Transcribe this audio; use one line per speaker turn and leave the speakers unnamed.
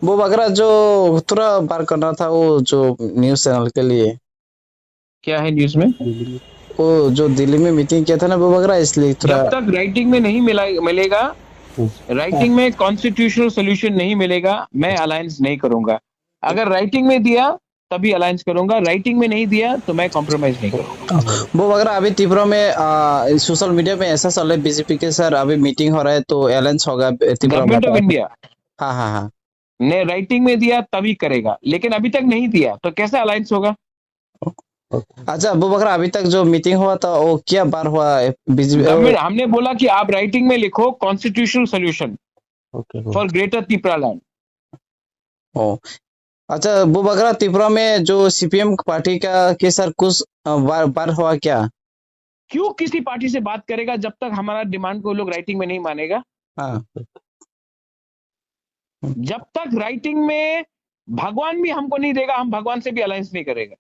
वो बकरा जो थोड़ा बार करना था, वो जो न्यूज चैनल के लिए,
क्या है न्यूज में?
वो जो दिल्ली में मीटिंग किया था ना वो बकरा, इसलिए थोड़ा।
जब तक राइटिंग में नहीं मिलेगा,
हाँ।
राइटिंग में कॉन्स्टिट्यूशनल सोल्यूशन नहीं मिलेगा, मैं अलायंस नहीं करूंगा। अगर राइटिंग में दिया तभी अलायंस करूंगा, राइटिंग में नहीं दिया तो मैं कॉम्प्रोमाइज नहीं करूंगा।
वो वगैरह अभी त्रिपुरा में सोशल मीडिया में ऐसा चल रहा है बीजेपी के, सर अभी मीटिंग हो रहा है तो अलायंस होगा त्रिपुरा में।
गवर्नमेंट ऑफ इंडिया
हाँ हाँ हाँ।
ने राइटिंग में दिया तभी करेगा, लेकिन अभी तक नहीं दिया तो कैसे अलायंस होगा?
अच्छा वो वगैरह अभी तक जो मीटिंग हुआ था वो क्या बार हुआ है बीजेपी?
गवर्नमेंट हमने बोला कि आप राइटिंग में लिखो constitutional solution for greater Tripura land.
ओ, अच्छा वो वगैरह त्रिपुरा में जो सीपीएम पार्टी का के सर कुछ बार हुआ क्या?
क्यों किसी पार्टी से बात करेगा जब तक हमारा डिमांड को लोग राइटिंग में नहीं मानेगा?
हाँ।
जब तक राइटिंग में भगवान भी हमको नहीं देगा, हम भगवान से भी अलायंस नहीं करेगा।